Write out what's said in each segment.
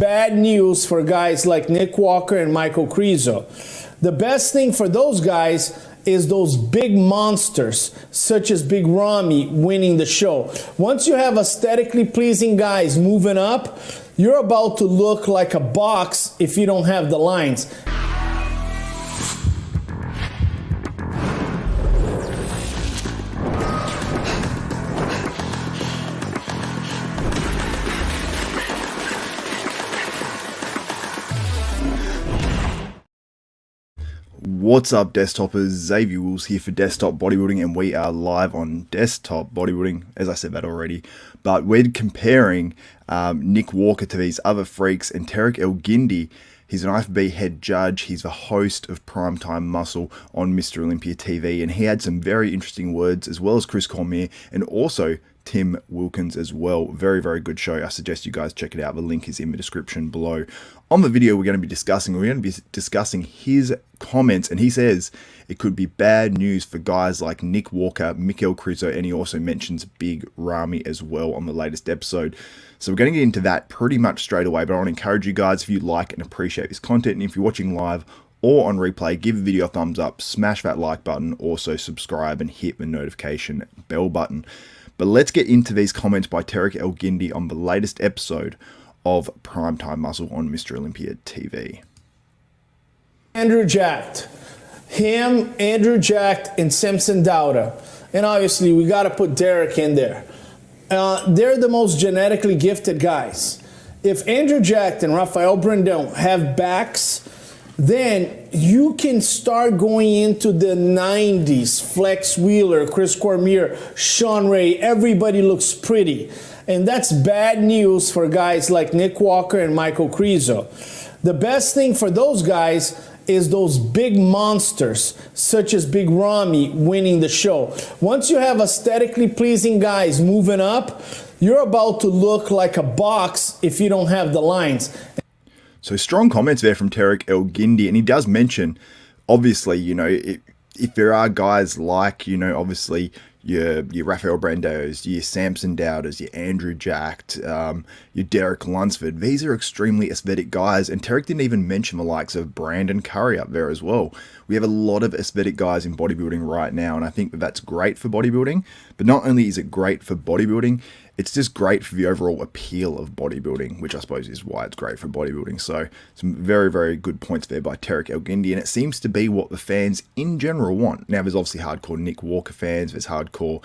Bad news for guys like Nick Walker and Michael Krizo. The best thing for those guys is those big monsters, such as Big Ramy, winning the show. Once you have aesthetically pleasing guys moving up, you're about to look like a box if you don't have the lines. What's up, Desktopers? Xavier Wills here for Desktop Bodybuilding, and we are live on Desktop Bodybuilding, as I said that already. But we're comparing Nick Walker to these other freaks, and Terrick El Guindy. He's an IFBB Head judge. He's the host of Primetime Muscle on Mr. Olympia TV, and he had some very interesting words, as well as Chris Cormier, and also Tim Wilkins as well. Very, very good show. I suggest you guys check it out. The link is in the description below. On the video we're going to be discussing his comments, and he says it could be bad news for guys like Nick Walker, Michal Krizo, and he also mentions Big Ramy as well on the latest episode. So we're going to get into that pretty much straight away, but I want to encourage you guys, if you like and appreciate this content, and if you're watching live or on replay, give the video a thumbs up, smash that like button, also subscribe and hit the notification bell button. But let's get into these comments by Terrick El Guindy on the latest episode of Primetime Muscle on Mr. Olympia TV. Andrew Jacked. Him, Andrew Jacked, and Samson Dauda. And obviously, we got to put Derek in there. They're the most genetically gifted guys. If Andrew Jacked and Rafael Brandao have backs, then you can start going into the 90s. Flex Wheeler, Chris Cormier, Sean Ray, everybody looks pretty. And that's bad news for guys like Nick Walker and Michael Krizo. The best thing for those guys is those big monsters, such as Big Ramy, winning the show. Once you have aesthetically pleasing guys moving up, you're about to look like a box if you don't have the lines. So strong comments there from Terrick El Guindy, and he does mention, obviously, you know, if there are guys like, you know, obviously your Rafael Brandaos, your Samson Daudas, your Andrew Jacked, your Derek Lunsford, these are extremely aesthetic guys, and Terrick didn't even mention the likes of Brandon Curry up there as well. We have a lot of aesthetic guys in bodybuilding right now, and I think that that's great for bodybuilding, but not only is it great for bodybuilding, it's just great for the overall appeal of bodybuilding, which I suppose is why it's great for bodybuilding. So some very, very good points there by Terrick El Guindy, and it seems to be what the fans in general want. Now, there's obviously hardcore Nick Walker fans, there's hardcore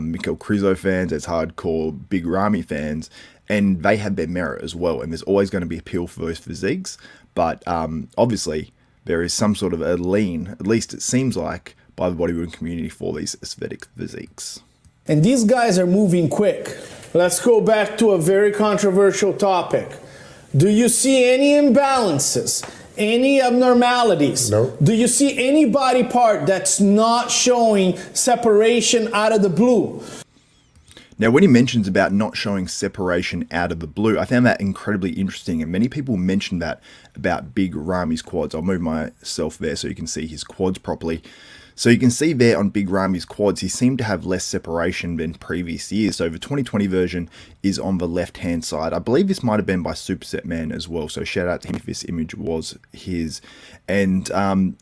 Michal Krizo fans, there's hardcore Big Ramy fans, and they have their merit as well, and there's always going to be appeal for those physiques, but obviously there is some sort of a lean, at least it seems like, by the bodybuilding community for these aesthetic physiques. And these guys are moving quick. Let's go back to a very controversial topic. Do you see any imbalances, any abnormalities? No. Do you see any body part that's not showing separation out of the blue? Now, when he mentions about not showing separation out of the blue, I found that incredibly interesting, and many people mentioned that about Big Ramy's quads. I'll move myself there so you can see his quads properly. So you can see there on Big Ramy's quads, he seemed to have less separation than previous years. So the 2020 version is on the left-hand side. I believe this might have been by Superset Man as well. So shout out to him if this image was his. And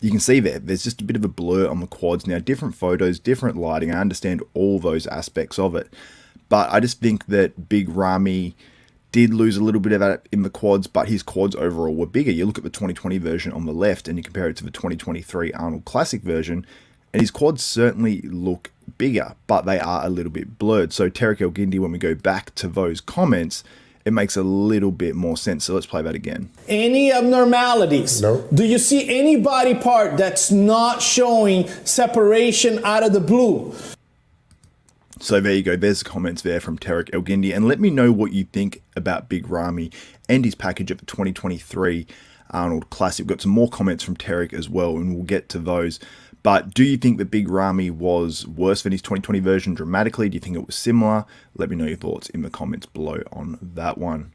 you can see there's just a bit of a blur on the quads. Now, different photos, different lighting. I understand all those aspects of it. But I just think that Big Ramy did lose a little bit of that in the quads, but his quads overall were bigger. You look at the 2020 version on the left and you compare it to the 2023 Arnold Classic version, and his quads certainly look bigger, but they are a little bit blurred. So Terrick El Guindy, when we go back to those comments, it makes a little bit more sense. So let's play that again. Any abnormalities? No. Do you see any body part that's not showing separation out of the blue? So there you go, there's the comments there from Terrick El Guindy, and let me know what you think about Big Ramy and his package of the 2023 Arnold Classic. We've got some more comments from Terrick as well, and we'll get to those. But do you think that Big Ramy was worse than his 2020 version dramatically? Do you think it was similar? Let me know your thoughts in the comments below on that one.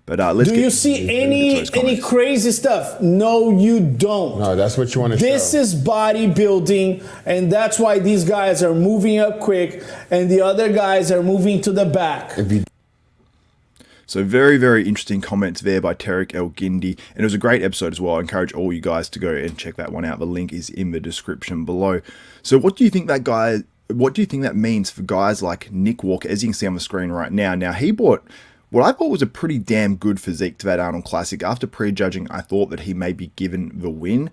But let's. Do you see any crazy stuff? No, you don't. No, that's what you want to show. This is bodybuilding, and that's why these guys are moving up quick, and the other guys are moving to the back. So very, very interesting comments there by Terrick El Guindy. And it was a great episode as well. I encourage all you guys to go and check that one out. The link is in the description below. So what do you think that means for guys like Nick Walker, as you can see on the screen right now? Now, he bought what I thought was a pretty damn good physique to that Arnold Classic. After prejudging, I thought that he may be given the win.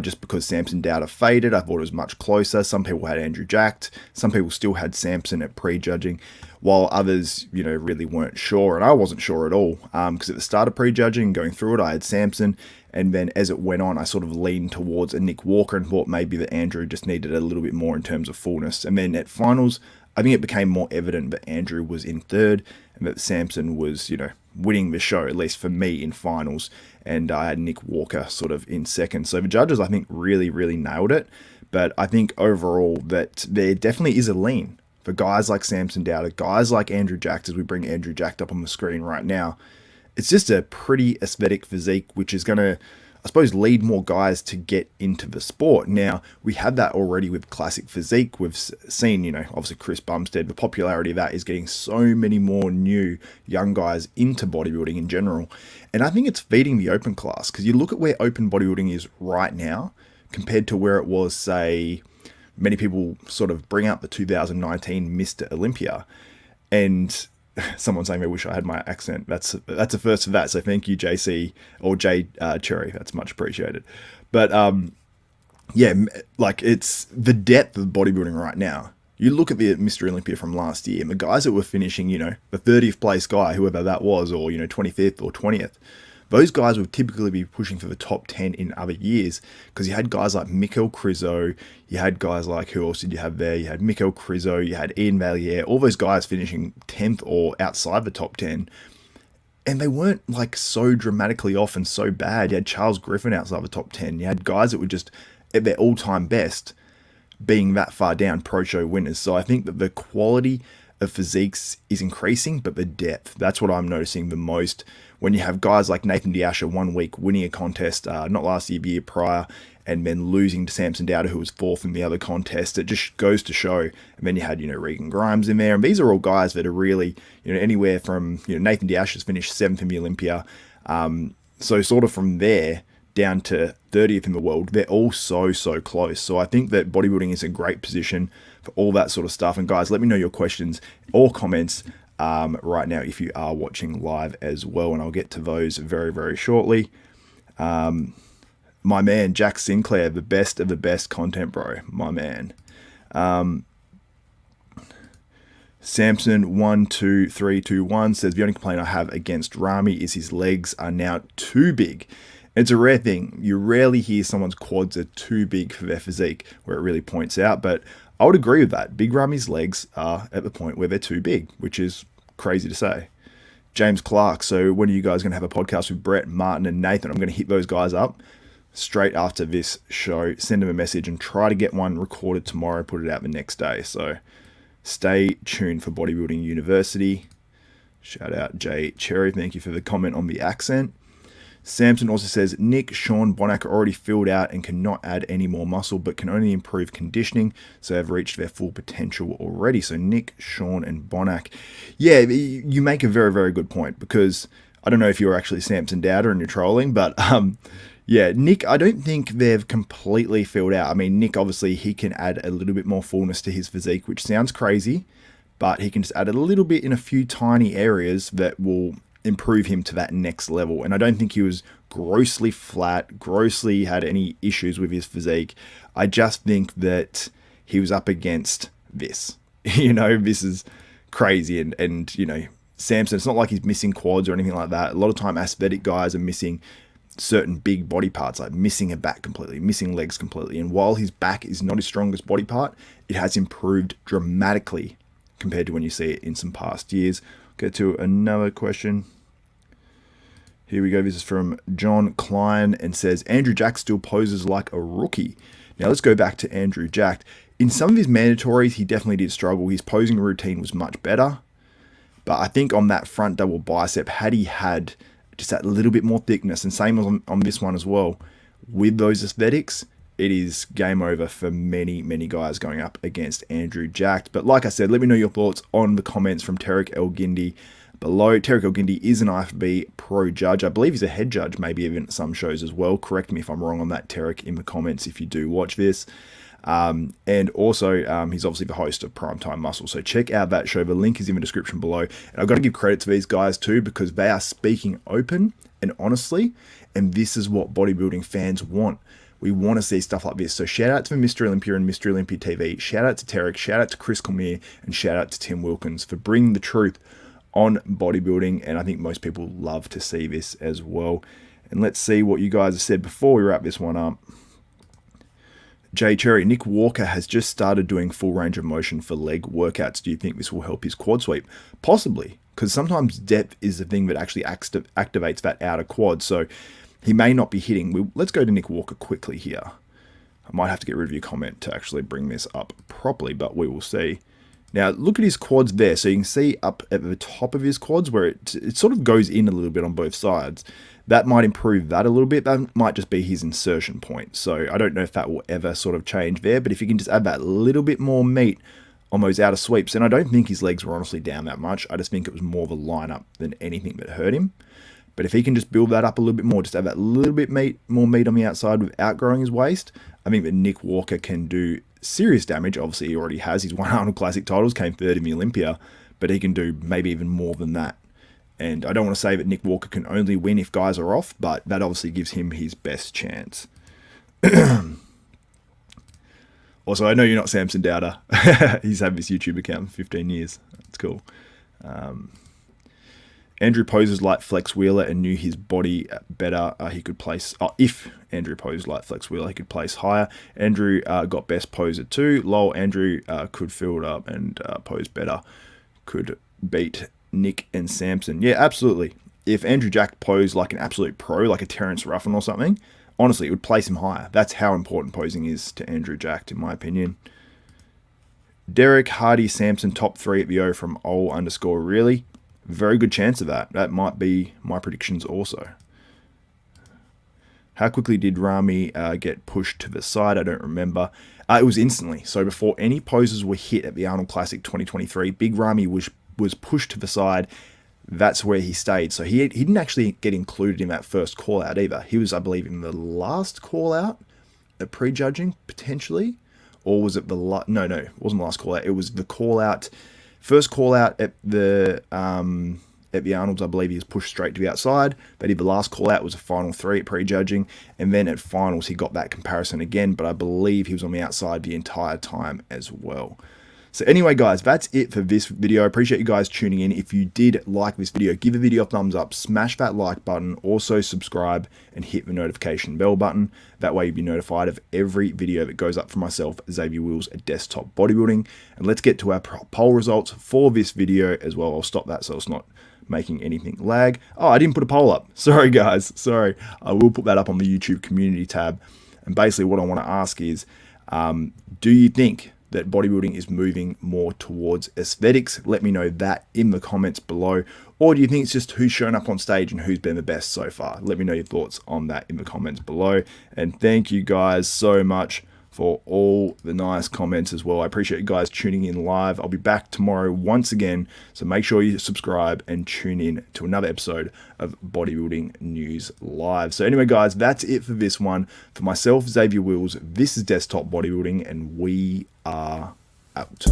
Just because Samson Dauda faded. I thought it was much closer. Some people had Andrew Jacked. Some people still had Samson at prejudging, while others, really weren't sure. And I wasn't sure at all, because at the start of prejudging, going through it, I had Samson. And then as it went on, I sort of leaned towards a Nick Walker and thought maybe that Andrew just needed a little bit more in terms of fullness. And then at finals, I think it became more evident that Andrew was in third and that Samson was, winning the show, at least for me, in finals. And I had Nick Walker sort of in second. So the judges, I think, really, really nailed it. But I think overall that there definitely is a lean for guys like Samson Dauda, guys like Andrew Jacked, as we bring Andrew Jacked up on the screen right now. It's just a pretty aesthetic physique, which is going to, I suppose, lead more guys to get into the sport. Now, we had that already with classic physique. We've seen, obviously Chris Bumstead, the popularity of that is getting so many more new young guys into bodybuilding in general. And I think it's feeding the open class, because you look at where open bodybuilding is right now compared to where it was, say, many people sort of bring up the 2019 Mr. Olympia. And someone saying they wish I had my accent. That's a first for that. So thank you, JC or J Cherry. That's much appreciated. But yeah, like it's the depth of bodybuilding right now. You look at the Mr. Olympia from last year, and the guys that were finishing, the 30th place guy, whoever that was, or 25th or 20th. Those guys would typically be pushing for the top 10 in other years, because you had guys like Michal Krizo, you had guys like, who else did you have there? You had Michal Krizo, you had Ian Valier, all those guys finishing 10th or outside the top 10. And they weren't like so dramatically off and so bad. You had Charles Griffin outside the top 10. You had guys that were just at their all-time best being that far down, pro show winners. So I think that the quality of physiques is increasing, but the depth, that's what I'm noticing the most. When you have guys like Nathan Diasha 1 week winning a contest, not last year, the year prior, and then losing to Samson Dauda, who was fourth in the other contest, it just goes to show. And then you had, Regan Grimes in there, and these are all guys that are really, anywhere from, Nathan Diasha's finished 7th in the Olympia. So sort of from there down to 30th in the world, they're all so close. So I think that bodybuilding is a great position for all that sort of stuff. And guys, let me know your questions or comments right now if you are watching live as well, and I'll get to those very, very shortly. My man Jack Sinclair, the best of the best content, bro. My man. Samson 12321 says the only complaint I have against Ramy is his legs are now too big. It's a rare thing. You rarely hear someone's quads are too big for their physique, where it really points out. But I would agree with that. Big Ramy's legs are at the point where they're too big, which is crazy to say. James Clark, so when are you guys going to have a podcast with Brett, Martin, and Nathan? I'm going to hit those guys up straight after this show. Send them a message and try to get one recorded tomorrow, put it out the next day. So stay tuned for Bodybuilding University. Shout out Jay Cherry. Thank you for the comment on the accent. Samson also says, Nick, Sean, Bonac are already filled out and cannot add any more muscle, but can only improve conditioning, so have reached their full potential already. So Nick, Sean, and Bonac. Yeah, you make a very, very good point, because I don't know if you're actually Samson Dauda and you're trolling, but yeah, Nick, I don't think they've completely filled out. I mean, Nick, obviously, he can add a little bit more fullness to his physique, which sounds crazy, but he can just add a little bit in a few tiny areas that will improve him to that next level. And I don't think he was grossly flat, grossly had any issues with his physique. I just think that he was up against this. This is crazy. And Samson, it's not like he's missing quads or anything like that. A lot of time aesthetic guys are missing certain big body parts, like missing a back completely, missing legs completely. And while his back is not his strongest body part, it has improved dramatically compared to when you see it in some past years. Get to another question. Here we go. This is from John Klein and says, Andrew Jacked still poses like a rookie. Now let's go back to Andrew Jacked. In some of his mandatories, he definitely did struggle. His posing routine was much better. But I think on that front double bicep, had he had just that little bit more thickness, and same on this one as well, with those aesthetics, it is game over for many, many guys going up against Andrew Jacked. But like I said, let me know your thoughts on the comments from Terrick El Guindy, below. Terrick El Guindy is an IFBB pro judge. I believe he's a head judge, maybe even at some shows as well. Correct me if I'm wrong on that, Terrick, in the comments if you do watch this. And also, he's obviously the host of Primetime Muscle. So check out that show. The link is in the description below. And I've got to give credit to these guys too, because they are speaking open and honestly. And this is what bodybuilding fans want. We want to see stuff like this. So shout out to Mr. Olympia and Mr. Olympia TV. Shout out to Terrick. Shout out to Chris Cormier. And shout out to Tim Wilkins for bringing the truth on bodybuilding. And I think most people love to see this as well. And let's see what you guys have said before we wrap this one up. Jay Cherry, Nick Walker has just started doing full range of motion for leg workouts. Do you think this will help his quad sweep? Possibly, because sometimes depth is the thing that actually activates that outer quad. So he may not be hitting. Let's go to Nick Walker quickly here. I might have to get rid of your comment to actually bring this up properly, but we will see. Now, look at his quads there. So you can see up at the top of his quads where it sort of goes in a little bit on both sides. That might improve that a little bit. That might just be his insertion point. So I don't know if that will ever sort of change there. But if you can just add that little bit more meat on those outer sweeps, and I don't think his legs were honestly down that much. I just think it was more of a lineup than anything that hurt him. But if he can just build that up a little bit more, just have that little bit more meat on the outside without growing his waist, I think that Nick Walker can do serious damage. Obviously, he already has. He's won Arnold Classic titles, came third in the Olympia, but he can do maybe even more than that. And I don't want to say that Nick Walker can only win if guys are off, but that obviously gives him his best chance. Also, I know you're not Samson Dauda. He's had this YouTube account for 15 years. That's cool. Andrew poses like Flex Wheeler and knew his body better. He could place. If Andrew posed like Flex Wheeler, he could place higher. Andrew got best poser too. Lol. Andrew could field up and pose better. Could beat Nick and Samson. Yeah, absolutely. If Andrew Jacked posed like an absolute pro, like a Terrence Ruffin or something, honestly, it would place him higher. That's how important posing is to Andrew Jacked, in my opinion. Derek, Hardy, Samson, top 3 at the O from _. Really? Very good chance of that. That might be my predictions also. How quickly did Ramy get pushed to the side? I don't remember. It was instantly. So before any poses were hit at the Arnold Classic 2023, Big Ramy was pushed to the side. That's where he stayed. So he didn't actually get included in that first call out either. He was, I believe, in the last call out at prejudging potentially, or was it the no, it wasn't the last call out. It was the call out. First call out at the Arnolds, I believe he was pushed straight to the outside. But the last call out was a final 3 at prejudging, and then at finals he got that comparison again. But I believe he was on the outside the entire time as well. So anyway, guys, that's it for this video. I appreciate you guys tuning in. If you did like this video, give the video a thumbs up, smash that like button, also subscribe and hit the notification bell button. That way you'll be notified of every video that goes up from myself, Xavier Wills at Desktop Bodybuilding. And let's get to our poll results for this video as well. I'll stop that so it's not making anything lag. Oh, I didn't put a poll up. Sorry, guys. Sorry. I will put that up on the YouTube community tab. And basically what I want to ask is, do you think that bodybuilding is moving more towards aesthetics? Let me know that in the comments below. Or do you think it's just who's shown up on stage and who's been the best so far? Let me know your thoughts on that in the comments below. And thank you guys so much for all the nice comments as well. I appreciate you guys tuning in live. I'll be back tomorrow once again, so make sure you subscribe and tune in to another episode of Bodybuilding News Live. So anyway, guys, that's it for this one. For myself, Xavier Wills, this is Desktop Bodybuilding, and we are out.